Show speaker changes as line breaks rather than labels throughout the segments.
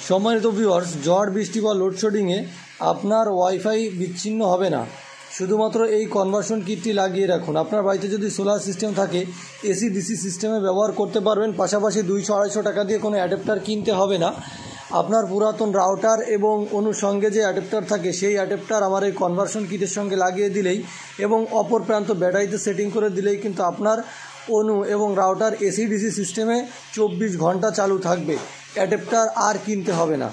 সম্মানিত ভিউয়ার্স, ঝড় বৃষ্টি বা লোডশেডিংয়ে আপনার ওয়াইফাই বিচ্ছিন্ন হবে না। শুধুমাত্র এই কনভার্সন কিটটি লাগিয়ে রাখুন। আপনার বাড়িতে যদি সোলার সিস্টেম থাকে, এসি ডিসি সিস্টেমে ব্যবহার করতে পারবেন। পাশাপাশি 200-250 টাকা দিয়ে কোনো অ্যাডাপ্টার কিনতে হবে না। আপনার পুরাতন রাউটার এবং অনুর সঙ্গে যে অ্যাডাপ্টার থাকে, সেই অ্যাডাপ্টার আমার এই কনভার্সন কিটের সঙ্গে লাগিয়ে দিলেই এবং অপর প্রান্ত ব্যাটারিতে সেটিং করে দিলেই কিন্তু আপনার অনু এবং রাউটার এসি ডিসি সিস্টেমে 24 ঘন্টা চালু থাকবে। অ্যাডাপ্টার আর কিনতে হবে না।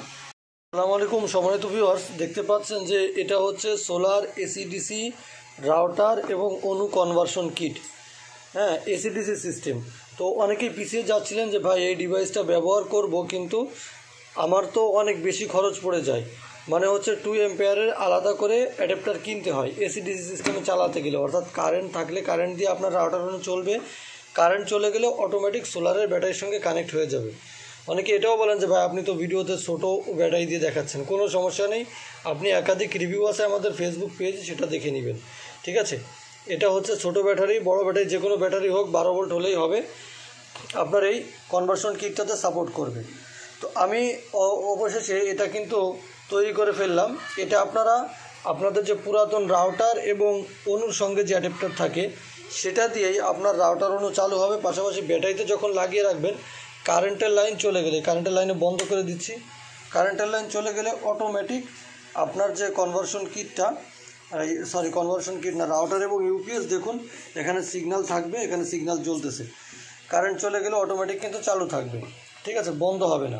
আসসালামু আলাইকুম সম্মানিত ভিউয়ার্স, দেখতে পাচ্ছেন যে এটা হচ্ছে সোলার এসি ডিসি রাউটার এবং অনু কনভার্সন কিট। হ্যাঁ, এসি ডিসি সিস্টেম। তো অনেকেই পিছিয়ে যাচ্ছিলেন যে ভাই এই ডিভাইসটা ব্যবহার করব, কিন্তু আমার তো অনেক বেশি খরচ পড়ে যায়। মানে হচ্ছে 2 অ্যাম্পিয়ারের আলাদা করে অ্যাডাপ্টার কিনতে হয় এসি ডিসি সিস্টেমে চালাতে গেলে। অর্থাৎ কারেন্ট থাকলে কারেন্ট দিয়ে আপনার রাউটার চলবে, কারেন্ট চলে গেলে অটোমেটিক সোলারের ব্যাটারির সঙ্গে কানেক্ট হয়ে যাবে। অনেকে এটাও বলেন যে ভাই আপনি তো ভিডিওতে ছোটো ব্যাটারি দিয়ে দেখাচ্ছেন। কোনো সমস্যা নেই, আপনি একাধিক রিভিউ আছে আমাদের ফেসবুক পেজ, সেটা দেখে নেবেন। ঠিক আছে, এটা হচ্ছে ছোটো ব্যাটারি, বড় ব্যাটারি যে কোনো ব্যাটারি হোক 12 ভোল্ট হলেই হবে, আপনার এই কনভার্সন কিটটাতে সাপোর্ট করবে। তো আমি অবশেষে এটা কিন্তু তৈরি করে ফেললাম। এটা আপনাদের যে পুরাতন রাউটার এবং অনুর সঙ্গে যে অ্যাডাপ্টার থাকে, সেটা দিয়েই আপনার রাউটার অনু চালু হবে। পাশাপাশি ব্যাটারিতে যখন লাগিয়ে রাখবেন, কারেন্টের লাইন চলে গেলে, কারেন্টের লাইনে বন্ধ করে দিচ্ছি, কারেন্টের লাইন চলে গেলে অটোমেটিক আপনার যে কনভার্সন কিটটা, কনভার্সন কিট না, রাউটার এবং ইউপিএস, দেখুন এখানে সিগন্যাল থাকবে, এখানে সিগন্যাল জ্বলতেছে। কারেন্ট চলে গেলে অটোমেটিক কিন্তু চালু থাকবে। ঠিক আছে, বন্ধ হবে না।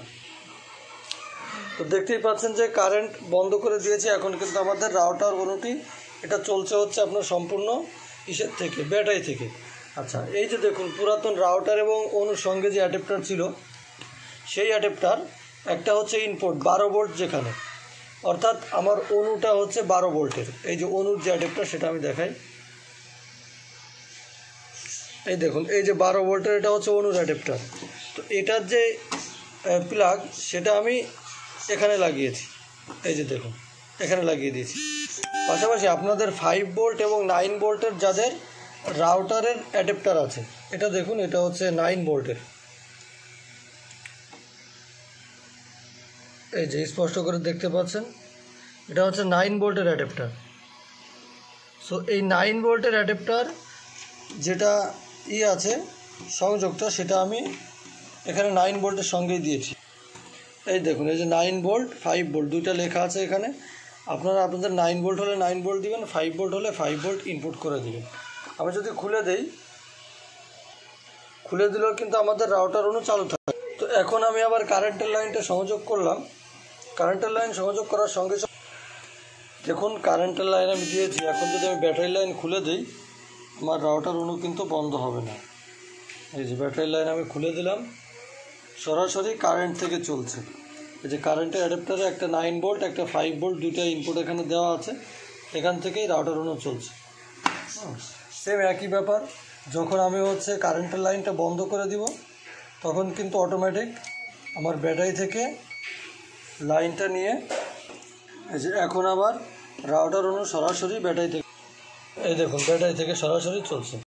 তো দেখতেই পাচ্ছেন যে কারেন্ট বন্ধ করে দিয়েছে। এখন কিন্তু আমাদের রাউটার অনুটি এটা চলছে হচ্ছে আপনার সম্পূর্ণ ইসের থেকে, ব্যাটারি থেকে। আচ্ছা, এই যে দেখুন পুরাতন রাউটার এবং অনুর সঙ্গে যে অ্যাডাপ্টার ছিল, সেই অ্যাডাপ্টার একটা হচ্ছে ইনপুট 12 ভোল্ট যেখানে, অর্থাৎ আমার অনুটা হচ্ছে 12 ভোল্টের। এই যে অনুর যে অ্যাডাপ্টার, সেটা আমি দেখাই। এই দেখুন, এই যে 12 ভোল্টের, এটা হচ্ছে অনুর অ্যাডাপ্টার। তো এটার যে প্লাগ, সেটা আমি এখানে লাগিয়েছি। এই যে দেখুন, এখানে লাগিয়ে দিয়েছি। পাশাপাশি আপনাদের 5 ভোল্ট এবং 9 ভোল্টের যাদের রাউটারের অ্যাডাপ্টার আছে, এটা দেখুন, এটা হচ্ছে 9 ভোল্টের। এই যে স্পষ্ট করে দেখতে পাচ্ছেন, এটা হচ্ছে 9 ভোল্টের অ্যাডাপ্টার। সো এই 9 ভোল্টের অ্যাডাপ্টার যেটা আছে সংযোগটা, সেটা আমি এখানে 9 ভোল্টের সঙ্গেই দিয়েছি। এই দেখুন, এই যে 9 ভোল্ট 5 ভোল্ট দুইটা লেখা আছে এখানে। আপনাদের 9 ভোল্ট হলে 9 ভোল্ট দিবেন, 5 ভোল্ট হলে 5 ভোল্ট ইনপুট করে দিবেন। আমি যদি খুলে দেই, খুলে দিলেও কিন্তু আমাদের রাউটার অনু চালু থাকে। তো এখন আমি আবার কারেন্টের লাইনটা সংযোগ করলাম। কারেন্টের লাইন সংযোগ করার সঙ্গে সঙ্গে দেখুন কারেন্টের লাইন আমি দিয়েছি। এখন যদি আমি ব্যাটারি লাইন খুলে দিই, আমার রাউটার অনু কিন্তু বন্ধ হবে না। এই যে ব্যাটারি লাইন আমি খুলে দিলাম, সরাসরি কারেন্ট থেকে চলছে। এই যে কারেন্টের অ্যাডাপ্টারে একটা 9 ভোল্ট একটা 5 ভোল্ট দুইটা ইনপুট এখানে দেওয়া আছে, এখান থেকেই রাউটার অনু চলছে। সেম একই ব্যাপার, যখন আমি হচ্ছে কারেন্টের লাইনটা বন্ধ করে দিব, তখন কিন্তু অটোমেটিক আমার ব্যাটারি থেকে লাইনটা নিয়ে, এই যে এখন আবার রাউটার অনু সরাসরি ব্যাটারি থেকে, এই দেখুন ব্যাটারি থেকে সরাসরি চলছে।